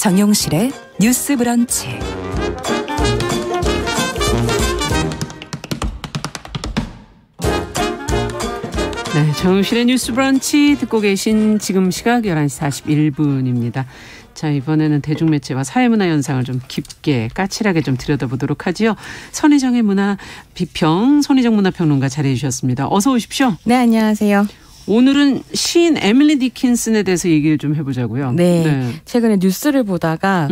정용실의 뉴스 브런치. 네, 정용실의 뉴스 브런치 듣고 계신 지금 시각 11시 41분입니다. 자, 이번에는 대중매체와 사회문화 현상을 좀 깊게 까칠하게 좀 들여다보도록 하지요. 선희정의 문화 비평, 선희정 문화평론가 자리해 주셨습니다. 어서 오십시오. 네, 안녕하세요. 오늘은 시인 에밀리 디킨슨에 대해서 얘기를 좀 해보자고요. 네. 최근에 뉴스를 보다가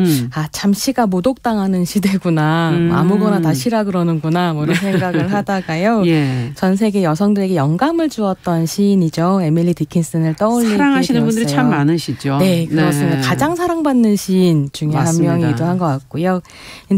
참 시가 모독당하는 시대구나. 아무거나 다 시라 그러는구나. 뭐 이런 생각을 하다가요. 예. 전 세계 여성들에게 영감을 주었던 시인이죠. 에밀리 디킨슨을 떠올리게 사랑하시는 되었어요. 분들이 참 많으시죠. 네, 그렇습니다. 네. 가장 사랑받는 시인 중에 맞습니다. 한 명이기도 한 것 같고요.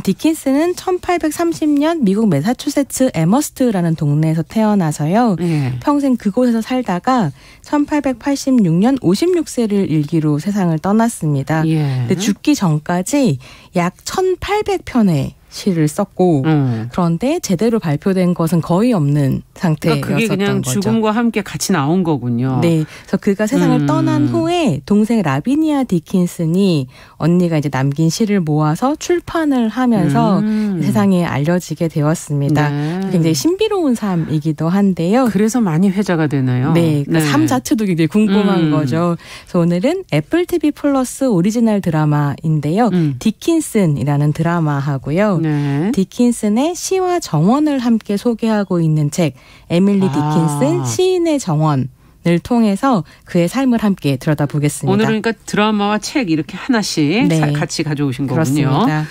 디킨슨은 1830년 미국 매사추세츠 에머스트라는 동네에서 태어나서요. 예. 평생 그곳에서 살다가 1886년 56세를 일기로 세상을 떠났습니다. 예. 근데 죽기 전까지 약 1800편의 시를 썼고 그런데 제대로 발표된 것은 거의 없는 상태였었던 그러니까 그게 그냥 거죠. 죽음과 함께 같이 나온 거군요. 네, 그래서 그가 세상을 떠난 후에 동생 라비니아 디킨슨이 언니가 이제 남긴 시를 모아서 출판을 하면서 세상에 알려지게 되었습니다. 네. 굉장히 신비로운 삶이기도 한데요. 그래서 많이 회자가 되나요? 네, 그 삶 자체도 굉장히 궁금한 거죠. 그래서 오늘은 애플 TV 플러스 오리지널 드라마인데요. 디킨슨이라는 드라마하고요. 네. 디킨슨의 시와 정원을 함께 소개하고 있는 책 에밀리 디킨슨 시인의 정원을 통해서 그의 삶을 함께 들여다보겠습니다. 오늘은 그러니까 드라마와 책 이렇게 하나씩 네. 같이 가져오신 거군요. 그렇습니다.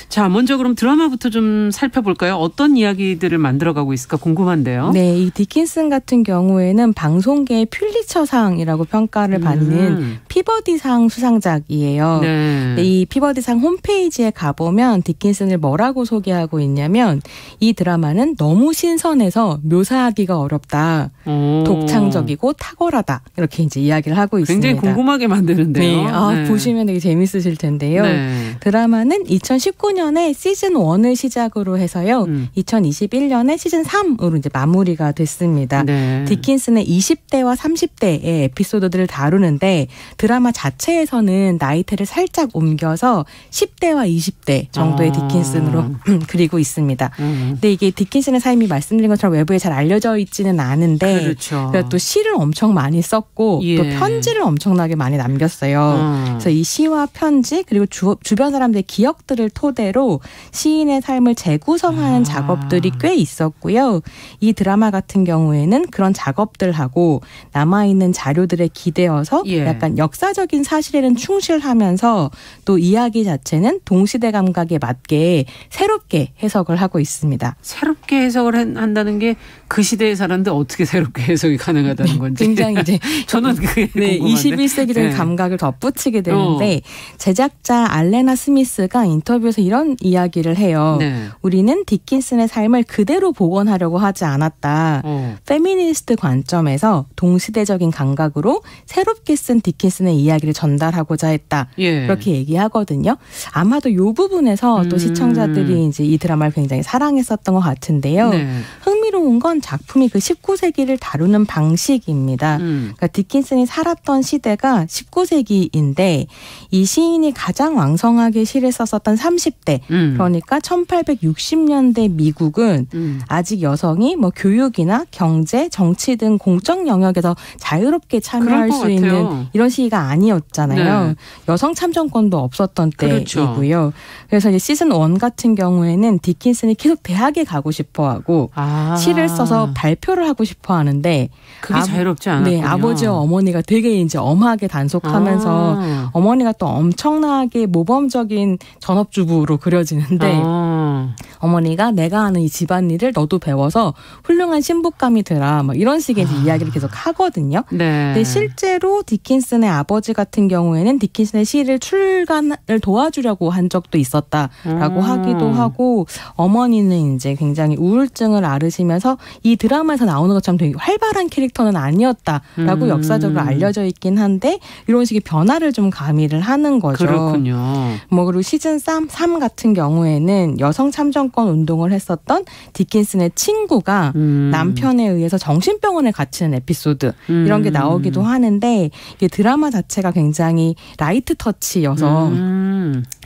자, 먼저 그럼 드라마부터 좀 살펴볼까요? 어떤 이야기들을 만들어가고 있을까 궁금한데요. 네, 이 디킨슨 같은 경우에는 방송계의 퓰리처상이라고 평가를 받는 피버디상 수상작이에요. 네. 이 피버디상 홈페이지에 가보면 디킨슨을 뭐라고 소개하고 있냐면 이 드라마는 너무 신선해서 묘사하기가 어렵다. 독창적이고 탁월하다. 이렇게 이제 이야기를 하고 있습니다. 굉장히 궁금하게 만드는데요. 네, 보시면 되게 재밌으실 텐데요. 네. 드라마는 2019년에 시즌 1을 시작으로 해서요. 2021년에 시즌 3으로 이제 마무리가 됐습니다. 네. 디킨슨의 20대와 30대의 에피소드들을 다루는데 드라마 자체에서는 나이대를 살짝 옮겨서 10대와 20대 정도의 디킨슨으로 그리고 있습니다. 근데 이게 디킨슨의 삶이 말씀드린 것처럼 외부에 잘 알려져 있지는 않은데 그렇죠. 또 시를 엄청 많이 썼고 예. 또 편지를 엄청나게 많이 남겼어요. 그래서 이 시와 편지 그리고 주변 사람들의 기억들을 토대로 시인의 삶을 재구성하는 작업들이 꽤 있었고요. 이 드라마 같은 경우에는 그런 작업들하고 남아있는 자료들에 기대어서 약간 역사적인 사실에는 충실하면서 또 이야기 자체는 동시대 감각에 맞게 새롭게 해석을 하고 있습니다. 새롭게 해석을 한다는 게 그 시대에 살았는데 어떻게 새롭게 해석이 가능하다는 건지. 굉장히 이제 저는 그게 네, 궁금한데. 21세기적인 감각을 덧붙이게 되는데 제작자 알레나 스미스가 인터뷰에서 이런 이야기를 해요. 네. 우리는 디킨슨의 삶을 그대로 복원하려고 하지 않았다. 페미니스트 관점에서 동시대적인 감각으로 새롭게 쓴 디킨슨의 이야기를 전달하고자 했다. 그렇게 얘기하거든요. 아마도 이 부분에서 또 시청자들이 이제 이 드라마를 굉장히 사랑했었던 것 같은데요. 네. 흥미로운 건 작품이 그 19세기를 다루는 방식입니다. 그러니까 디킨슨이 살았던 시대가 19세기인데 이 시인이 가장 왕성하게 시를 썼었던 30대 그러니까 1860년대 미국은 아직 여성이 뭐 교육이나 경제, 정치 등 공적 영역에서 자유롭게 참여할 수 있는 이런 시기가 아니었잖아요. 네. 여성 참정권도 없었던 때이고요. 그래서 이제 시즌 1 같은 경우에는 디킨슨이 계속 대학에 가고 싶어하고 시를 써서 발표를 하고 싶어하는데 그게 자유롭지 않았군요. 네, 아버지와 어머니가 되게 이제 엄하게 단속하면서 어머니가 또 엄청나게 모범적인 전업주부로 그려지는데 어머니가 내가 하는 이 집안일을 너도 배워서 훌륭한 신부감이 되라 막 이런 식의 이야기를 계속 하거든요. 네. 근데 실제로 디킨슨의 아버지 같은 경우에는 디킨슨의 시를 출간을 도와주려고 한 적도 있었다라고 하기도 하고 어머니는 이제 굉장히 우울증을 앓으시면서 이 드라마에서 나오는 것처럼 되게 활발한 캐릭터는 아니었다라고 역사적으로 알려져 있긴 한데 이런 식의 변화를 좀 가미를 하는 거죠. 그렇군요. 뭐 그리고 시즌 3 같은 경우에는 여성 참정 생존권 운동을 했었던 디킨슨의 친구가 남편에 의해서 정신병원에 갇히는 에피소드 이런 게 나오기도 하는데 이게 드라마 자체가 굉장히 라이트 터치여서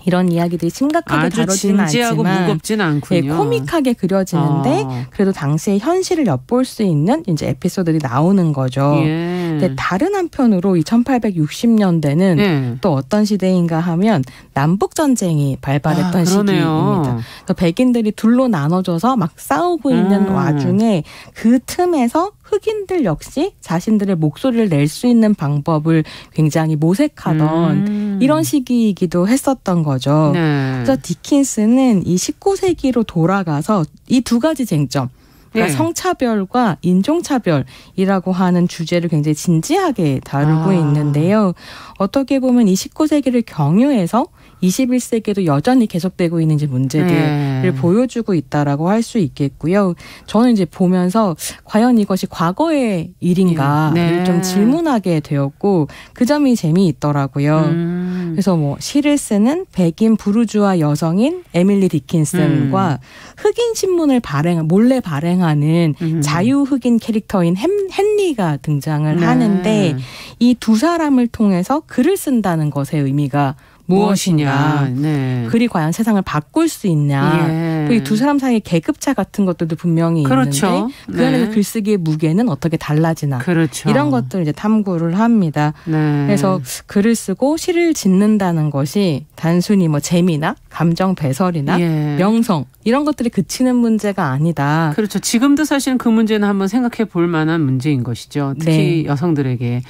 이런 이야기들이 심각하게 다뤄지는 진지하고 않지만 무겁진 않군요. 예, 코믹하게 그려지는데 그래도 당시의 현실을 엿볼 수 있는 이제 에피소드들이 나오는 거죠. 예. 근데 다른 한편으로 이 1860년대는 예. 또 어떤 시대인가 하면 남북 전쟁이 발발했던 시기입니다. 그래서 백인들이 둘로 나눠져서 막 싸우고 있는 와중에 그 틈에서 흑인들 역시 자신들의 목소리를 낼 수 있는 방법을 굉장히 모색하던 이런 시기이기도 했었던 거죠. 네. 그래서 디킨슨은 이 19세기로 돌아가서 이 두 가지 쟁점, 그러니까 네. 성차별과 인종차별이라고 하는 주제를 굉장히 진지하게 다루고 있는데요. 어떻게 보면 이 19세기를 경유해서 21세기에도 여전히 계속되고 있는 이제 문제들을 보여주고 있다라고 할 수 있겠고요. 저는 이제 보면서 과연 이것이 과거의 일인가를 좀 질문하게 되었고 그 점이 재미있더라고요. 그래서 뭐 시를 쓰는 백인 부르주아 여성인 에밀리 디킨슨과 흑인 신문을 몰래 발행하는 자유 흑인 캐릭터인 헨리가 등장을 하는데 이 두 사람을 통해서 글을 쓴다는 것의 의미가 무엇이냐. 네. 글이 과연 세상을 바꿀 수 있냐. 그리고 이 두 사람 사이의 계급차 같은 것들도 분명히 그렇죠. 있는데 그 안에서 글쓰기의 무게는 어떻게 달라지나. 그렇죠. 이런 것들을 이제 탐구를 합니다. 네. 그래서 글을 쓰고 시를 짓는다는 것이 단순히 뭐 재미나 감정 배설이나 명성 이런 것들이 그치는 문제가 아니다. 그렇죠. 지금도 사실은 그 문제는 한번 생각해 볼 만한 문제인 것이죠. 특히 여성들에게.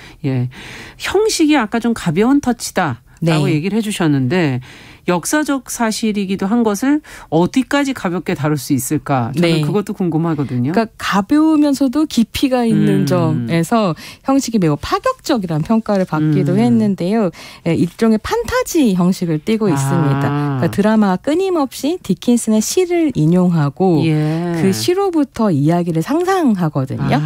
형식이 아까 좀 가벼운 터치다. 라고 얘기를 해 주셨는데 역사적 사실이기도 한 것을 어디까지 가볍게 다룰 수 있을까? 저는 그것도 궁금하거든요. 그러니까 가벼우면서도 깊이가 있는 점에서 형식이 매우 파격적이라는 평가를 받기도 했는데요. 일종의 판타지 형식을 띠고 있습니다. 그러니까 드라마가 끊임없이 디킨슨의 시를 인용하고 그 시로부터 이야기를 상상하거든요.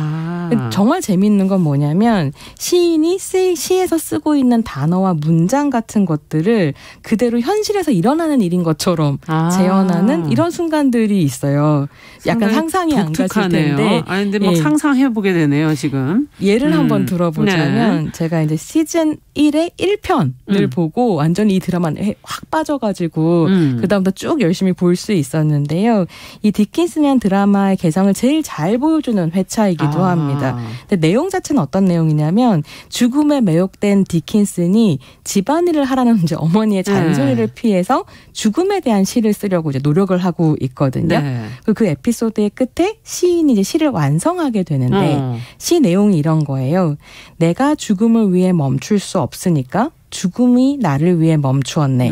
정말 재미있는 건 뭐냐면 시인이 시에서 쓰고 있는 단어와 문장 같은 것들을 그대로 현실에서 일어나는 일인 것처럼 재현하는 이런 순간들이 있어요. 약간 상상이 안 가실 텐데. 아니 근데 막 상상해 보게 되네요, 지금. 예를 한번 들어보자면 제가 이제 시즌 1의 1편을 보고 완전히 이 드라마에 확 빠져가지고 그다음부터 쭉 열심히 볼 수 있었는데요. 이 디킨슨이라는 드라마의 개성을 제일 잘 보여주는 회차이기도 합니다. 근데 내용 자체는 어떤 내용이냐면 죽음에 매혹된 디킨슨이 집안일을 하라는 이제 어머니의 잔소리를 피해서 죽음에 대한 시를 쓰려고 이제 노력을 하고 있거든요. 그 에피소드의 끝에 시인이 이제 시를 완성하게 되는데 시 내용이 이런 거예요. 내가 죽음을 위해 멈출 수 없으니까 죽음이 나를 위해 멈추었네.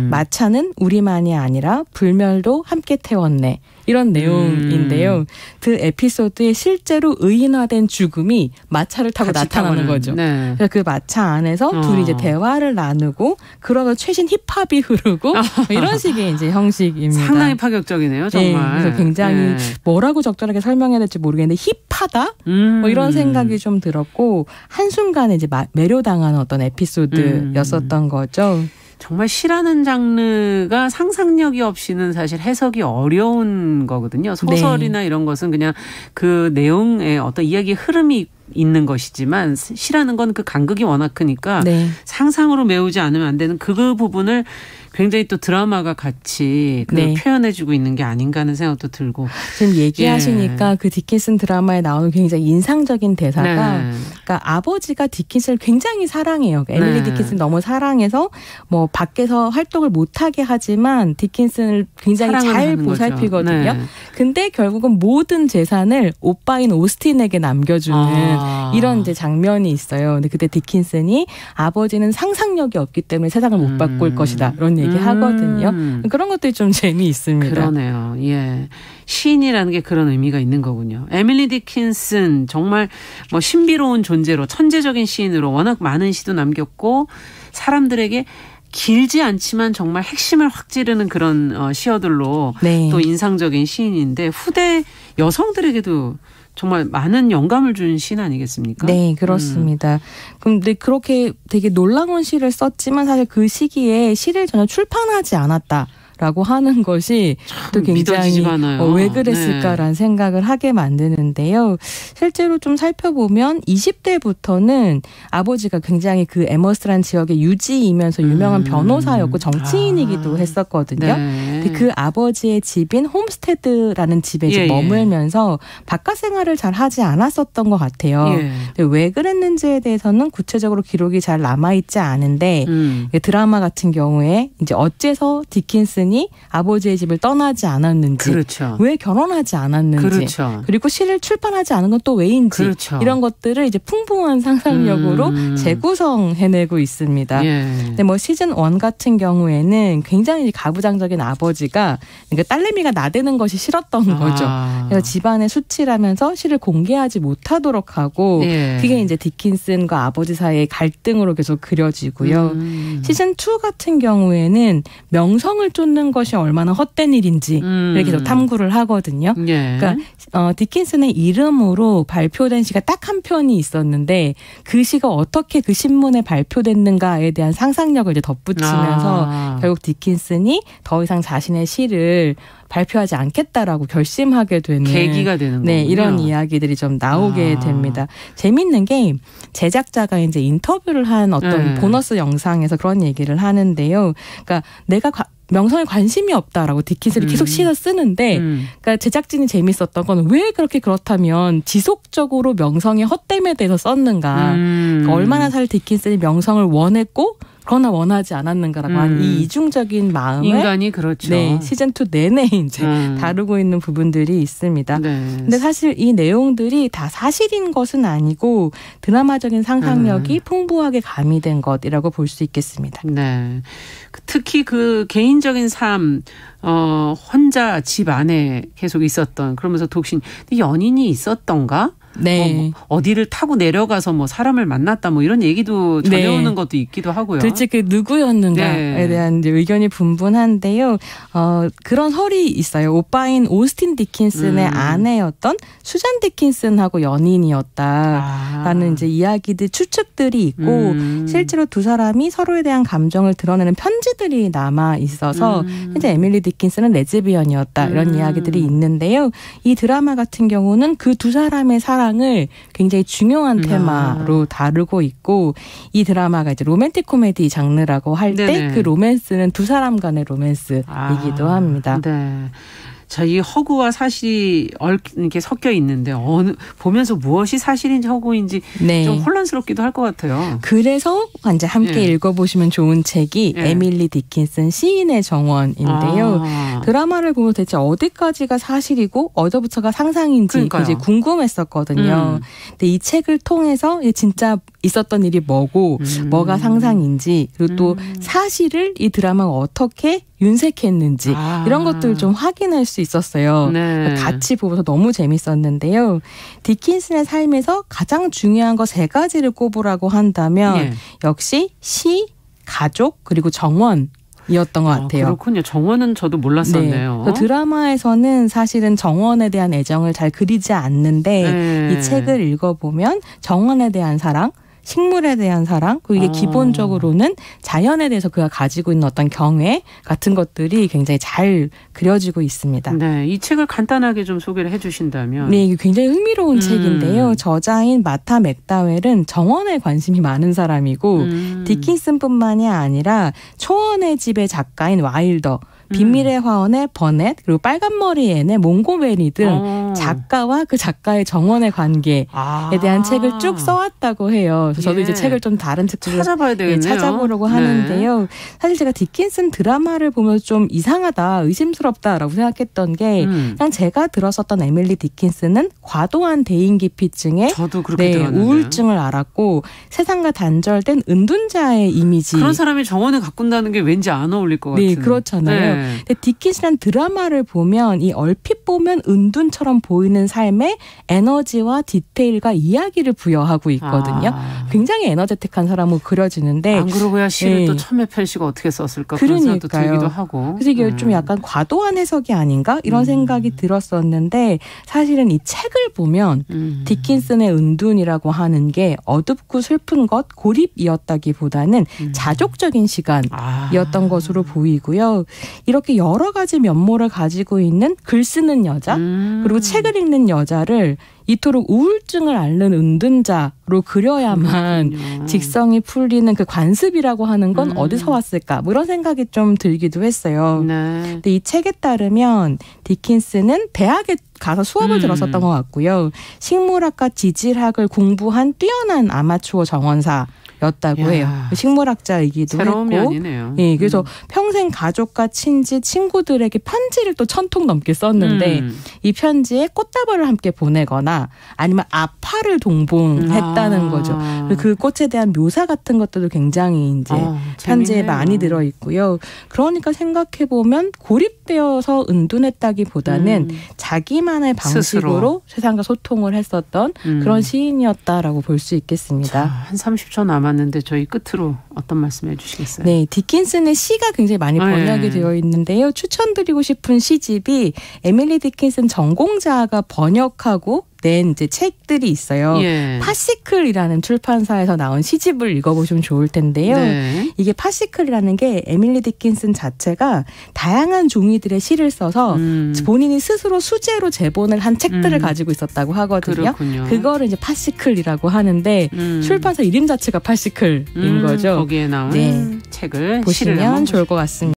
마차는 우리만이 아니라 불멸도 함께 태웠네. 이런 내용인데요. 그 에피소드에 실제로 의인화된 죽음이 마차를 타고 나타나는 거죠. 그래서 그 마차 안에서 둘이 이제 대화를 나누고 그러면 최신 힙합이 흐르고 이런 식의 이제 형식입니다. 상당히 파격적이네요, 정말. 그래서 굉장히 뭐라고 적절하게 설명해야 될지 모르겠는데 힙하다? 뭐 이런 생각이 좀 들었고 한순간에 이제 매료당하는 어떤 에피소드였었던 거죠. 정말 시라는 장르가 상상력이 없이는 사실 해석이 어려운 거거든요. 소설이나 이런 것은 그냥 그 내용의 어떤 이야기의 흐름이 있는 것이지만 시라는 건 그 간극이 워낙 크니까 상상으로 메우지 않으면 안 되는 그 부분을 굉장히 또 드라마가 같이 표현해주고 있는 게 아닌가 하는 생각도 들고. 지금 얘기하시니까 그 디킨슨 드라마에 나오는 굉장히 인상적인 대사가 그러니까 아버지가 디킨슨을 굉장히 사랑해요. 에밀리 디킨슨 너무 사랑해서 뭐 밖에서 활동을 못하게 하지만 디킨슨을 굉장히 잘 보살피거든요. 근데 결국은 모든 재산을 오빠인 오스틴에게 남겨주는 이런 이제 장면이 있어요. 근데 그때 디킨슨이 아버지는 상상력이 없기 때문에 세상을 못 바꿀 것이다. 이런 얘기 하거든요. 그런 것들이 좀 재미있습니다. 그러네요. 예. 시인이라는 게 그런 의미가 있는 거군요. 에밀리 디킨슨 정말 뭐 신비로운 존재로 천재적인 시인으로 워낙 많은 시도 남겼고 사람들에게 길지 않지만 정말 핵심을 확 찌르는 그런 시어들로 또 인상적인 시인인데 후대 여성들에게도 정말 많은 영감을 준 시인 아니겠습니까? 네, 그렇습니다. 근데 그렇게 되게 놀라운 시를 썼지만 사실 그 시기에 시를 전혀 출판하지 않았다. 라고 하는 것이 또 굉장히 왜 그랬을까라는 생각을 하게 만드는데요. 실제로 좀 살펴보면 20대부터는 아버지가 굉장히 그 에머스란 지역의 유지이면서 유명한 변호사였고 정치인이기도 했었거든요. 근데 그 아버지의 집인 홈스테드라는 집에 이제 머물면서 바깥 생활을 잘 하지 않았었던 것 같아요. 근데 왜 그랬는지에 대해서는 구체적으로 기록이 잘 남아있지 않은데 드라마 같은 경우에 이제 어째서 디킨슨이 아버지의 집을 떠나지 않았는지, 그렇죠. 왜 결혼하지 않았는지, 그렇죠. 그리고 시를 출판하지 않은 건 또 왜인지 그렇죠. 이런 것들을 이제 풍부한 상상력으로 재구성해내고 있습니다. 근데 뭐 시즌 1 같은 경우에는 굉장히 가부장적인 아버지가 그러니까 딸내미가 나대는 것이 싫었던 거죠. 그래서 집안에 수치라면서 시를 공개하지 못하도록 하고 그게 이제 디킨슨과 아버지 사이의 갈등으로 계속 그려지고요. 시즌 2 같은 경우에는 명성을 쫓는 것이 얼마나 헛된 일인지를 계속 탐구를 하거든요. 그러니까 디킨슨의 이름으로 발표된 시가 딱 한 편이 있었는데 그 시가 어떻게 그 신문에 발표됐는가에 대한 상상력을 이제 덧붙이면서 결국 디킨슨이 더 이상 자신의 시를 발표하지 않겠다라고 결심하게 되는 계기가 되는 거군요. 네, 이런 이야기들이 좀 나오게 됩니다. 재밌는 게 제작자가 이제 인터뷰를 한 어떤 보너스 영상에서 그런 얘기를 하는데요. 그러니까 내가 명성에 관심이 없다라고 디킨슨이 계속 시를 쓰는데 그러니까 제작진이 재밌었던 건 왜 그렇다면 지속적으로 명성의 헛됨에 대해서 썼는가. 그러니까 얼마나 살 디킨슨이 명성을 원했고 그러나 원하지 않았는가라고 하는 이 이중적인 마음을 인간이 그렇죠. 네, 시즌 2 내내 이제 다루고 있는 부분들이 있습니다. 근데 사실 이 내용들이 다 사실인 것은 아니고 드라마적인 상상력이 풍부하게 가미된 것이라고 볼 수 있겠습니다. 네. 특히 그 개인적인 삶 혼자 집 안에 계속 있었던 그러면서 독신 연인이 있었던가? 네. 어디를 타고 내려가서 뭐 사람을 만났다 뭐 이런 얘기도 전해오는 것도 있기도 하고요. 도대체 그 누구였는가에 대한 이제 의견이 분분한데요. 그런 설이 있어요. 오빠인 오스틴 디킨슨의 아내였던 수잔 디킨슨하고 연인이었다라는 이제 이야기들 추측들이 있고 실제로 두 사람이 서로에 대한 감정을 드러내는 편지들이 남아 있어서 현재 에밀리 디킨슨은 레즈비언이었다 이런 이야기들이 있는데요. 이 드라마 같은 경우는 그 두 사람의 사랑을 굉장히 중요한 테마로 다루고 있고 이 드라마가 이제 로맨틱 코미디 장르라고 할 때 그 로맨스는 두 사람 간의 로맨스이기도 합니다. 네. 자, 이 허구와 사실이 이렇게 섞여 있는데 보면서 무엇이 사실인지 허구인지 좀 혼란스럽기도 할 것 같아요. 그래서 이제 함께 읽어보시면 좋은 책이 에밀리 디킨슨 시인의 정원인데요. 드라마를 보면 대체 어디까지가 사실이고 어디부터가 상상인지 굉장히 궁금했었거든요. 근데 이 책을 통해서 진짜 있었던 일이 뭐고 뭐가 상상인지 그리고 또 사실을 이 드라마가 어떻게 윤색했는지 이런 것들을 좀 확인할 수 있었어요. 같이 보면서 너무 재밌었는데요. 디킨슨의 삶에서 가장 중요한 거 3가지를 꼽으라고 한다면 역시 시, 가족 그리고 정원 이었던 것 같아요. 그렇군요. 정원은 저도 몰랐었네요. 네. 드라마에서는 사실은 정원에 대한 애정을 잘 그리지 않는데 이 책을 읽어보면 정원에 대한 사랑 식물에 대한 사랑 그리고 이게 기본적으로는 자연에 대해서 그가 가지고 있는 어떤 경외 같은 것들이 굉장히 잘 그려지고 있습니다. 네, 이 책을 간단하게 좀 소개를 해주신다면. 네, 이게 굉장히 흥미로운 책인데요. 저자인 마타 맥다웰은 정원에 관심이 많은 사람이고 디킨슨뿐만이 아니라 초원의 집의 작가인 와일더 비밀의 화원의 버넷 그리고 빨간머리 앤의 몽고메리 등 작가와 그 작가의 정원의 관계에 대한 책을 쭉 써왔다고 해요. 그래서 저도 이제 책을 좀 다른 책들을 찾아봐야 되겠네요. 찾아보려고 하는데요. 사실 제가 디킨슨 드라마를 보면서 좀 이상하다, 의심스럽다라고 생각했던 게 그냥 제가 들었었던 에밀리 디킨슨은 과도한 대인기피증에 저도 그렇게 들었는데 우울증을 앓았고 세상과 단절된 은둔자의 이미지. 그런 사람이 정원을 가꾼다는 게 왠지 안 어울릴 것 같은. 네, 그렇잖아요. 근데 디킨슨이라는 드라마를 보면 이 얼핏 보면 은둔처럼 보이는 삶에 에너지와 디테일과 이야기를 부여하고 있거든요. 굉장히 에너제틱한 사람으로 그려지는데 안 그러고야 시를 또 첨예편시가 어떻게 썼을까 그런 생각도 들기도 하고. 그래서 이게 좀 약간 과도한 해석이 아닌가 이런 생각이 들었었는데 사실은 이 책을 보면 디킨슨의 은둔이라고 하는 게 어둡고 슬픈 것, 고립이었다기보다는 자족적인 시간이었던 것으로 보이고요. 이렇게 여러 가지 면모를 가지고 있는 글 쓰는 여자 그리고 책을 읽는 여자를 이토록 우울증을 앓는 은둔자로 그려야만 직성이 풀리는 그 관습이라고 하는 건 어디서 왔을까? 뭐 이런 생각이 좀 들기도 했어요. 네. 근데 이 책에 따르면 디킨슨은 대학에 가서 수업을 들었었던 것 같고요. 식물학과 지질학을 공부한 뛰어난 아마추어 정원사. 였다고 해요. 식물학자이기도 새로운 했고, 면이네요. 예, 그래서 평생 가족과 친지, 친구들에게 편지를 또 1000통 넘게 썼는데 이 편지에 꽃다발을 함께 보내거나 아니면 아파를 동봉했다는 거죠. 그 꽃에 대한 묘사 같은 것들도 굉장히 이제 편지에 많이 들어 있고요. 그러니까 생각해 보면 고립되어서 은둔했다기보다는 자기만의 방식으로 스스로. 세상과 소통을 했었던 그런 시인이었다라고 볼 수 있겠습니다. 자, 한 30초 남았는데 저희 끝으로 어떤 말씀해 주시겠어요? 네, 디킨슨의 시가 굉장히 많이 번역이 되어 있는데요. 추천드리고 싶은 시집이 에밀리 디킨슨 전공자가 번역하고 낸 이제 책들이 있어요. 예. 파시클이라는 출판사에서 나온 시집을 읽어보시면 좋을 텐데요. 네. 이게 파시클이라는 게 에밀리 디킨슨 자체가 다양한 종이들의 시를 써서 본인이 스스로 수제로 제본을 한 책들을 가지고 있었다고 하거든요. 그렇군요. 그거를 이제 파시클이라고 하는데 출판사 이름 자체가 파시클인 거죠. 거기에 나온 책을 보시면 좋을 것 같습니다.